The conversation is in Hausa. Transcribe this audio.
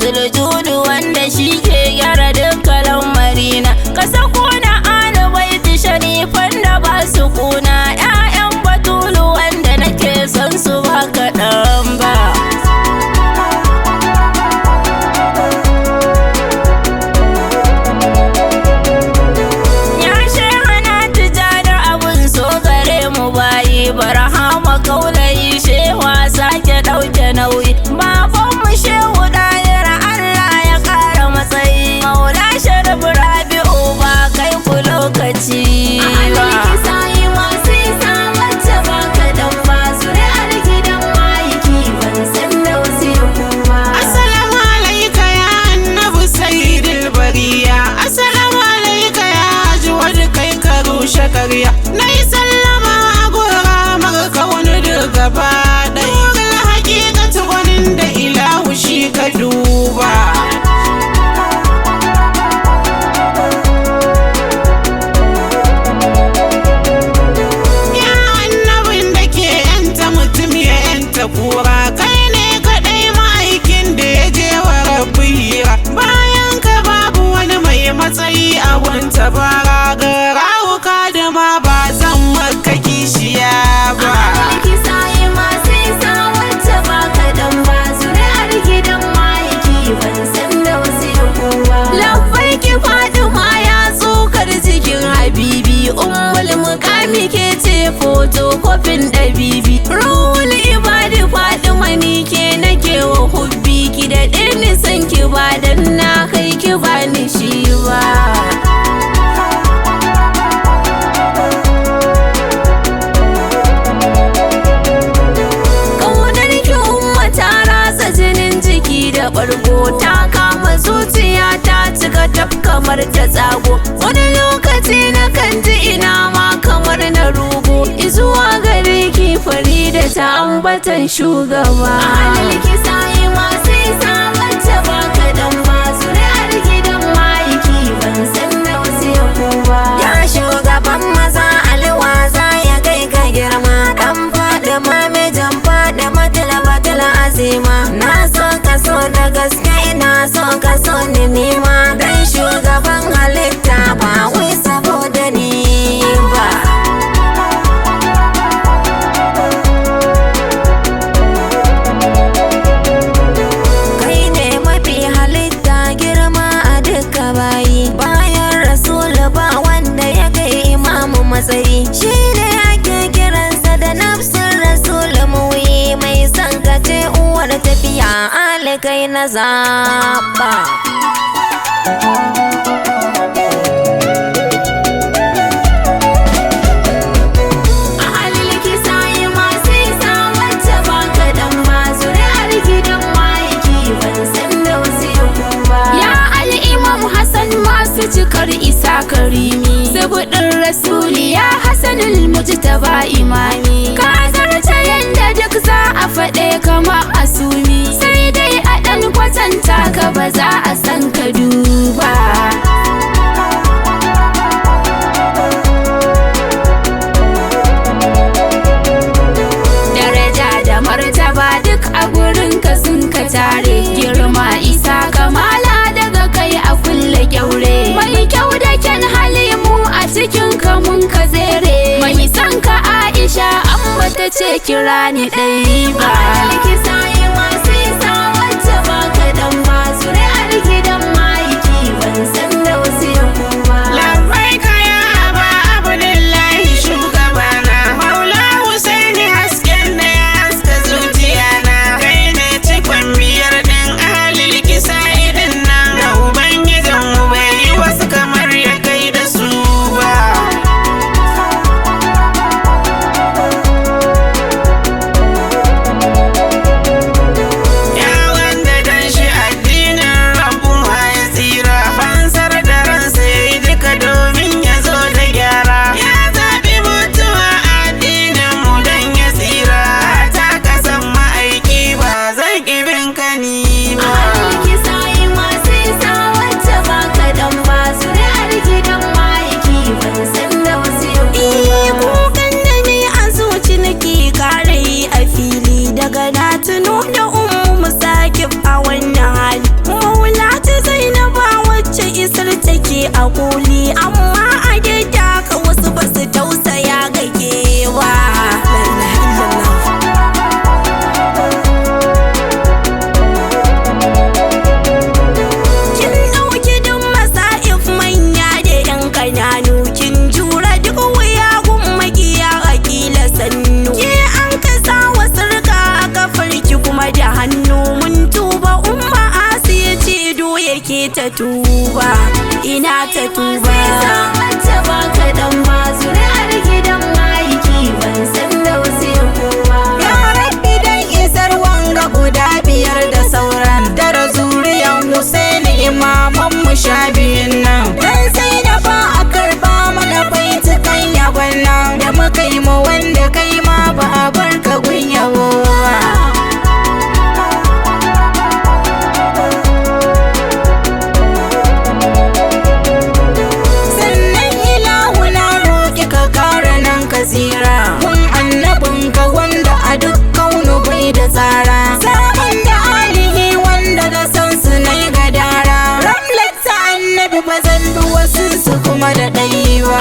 Zuljudu wanda shi ke gyara dukkan lamarina, ka sako na Ahlul-Baiti sharifan da ba su kuna, 'ya'yan Batulu wanda nake son su ba kaɗan ba. Ya Shehana Tijjani abun so gare mu bayi, Barhama Kaulayi shewa sake ɗauke nauyi, babanmu Shehu Ɗahir Allah ya ƙara matsayi, Maula Sharif Rabi'u ba kai ku lokaci ba. Assalamu alaika ya Annabi Sayyidul Bariya, assalamu alaika ya Ajwad kai ka rushe karya, nayi sallama a guramar kaunu duk gaba ɗaya, ga hakikatu gwanin da ilahu shi ka duba. Ya annabin da ke yanta mutum ya yanta kura, kai ne kaɗai ma'aikin da ya je wa rabbi hira, bayan ka babu wani mai matsayi a wanta bara, ga rawuka da ma ba zan maka kishiya ba. Labbaiki Fatima ya tsokar cikin Habibi, Ummul Muqami ke ce fotokofin ɗabibi, Ruhul Ibadi Fatima ni ke nake wa hubbi, ki da ni san ki ba dan na kai ki ba ni shi ba. Da ɓargo ta kama zuciya ta cika taf kamar ta tsago, wani lokaci na kan ji ina ma kamar na rugo, izuwa gare ki Farida ta ambatan shugaba. Ahlul sa'i masu isa wacce ba kaɗan ba, zuri'ar gidan ma'aiki ban san da wasu yabo ba. Ya shugaban maza alwaza ya kai ka girma, ɗan faɗi mamijin faɗi matila azima, na so ka so da gaske ina so ka so ni nima, dan shugaban halitta ba wai saboda ni ba. Kai ne mafi halitta girma a duka bayi, bayan Rasul ba wanda ya kai imamu matsayi, shi ne ake kiransa da nafsin Rasul muyi, mai son ka ce uwar tafiya alikai na zaɓa. Cikar isa karimi, sabudin rasuli ya Hassanul Mujtaba imami, ka zarta yanda duk za a faɗe kama asumi, sai dai a ɗan kwatanta ka ba za a san ka duba. Daraja da martaba duk a gurin ka sun ka tare, girma isa kamala daga kai a kulle kyaure, mai kyau da kyan halimu a cikin kamun ka zere, mai son ka Aisha an bata ce kira ni ɗai ba. Ahlul sa'i masu isa wacce ba kaɗan ba. ta tuba, ina ta tuba. Wacce ba kaɗan ba zuri'ar gidan ma'aiki ban san da wasu yakowa. Ya rabbi dan isar wanga guda biyar da sauran dara zuriyan Husaini imaman mu sha biyun nan. Dan sai da ba a karba mana baitukan yabon nan da muka yi ma wanda kai ma ba a bar ka gun yabo ba. Sannan ilahu na roƙi ka kara nan ka tsira kun annabin ka wanda a duk kaunu bai da tsara. Sabon da alihi wanda da san su na yi gadara. Ramlat ta annabi ba zan bi wasu su kuma da ɗayi ba.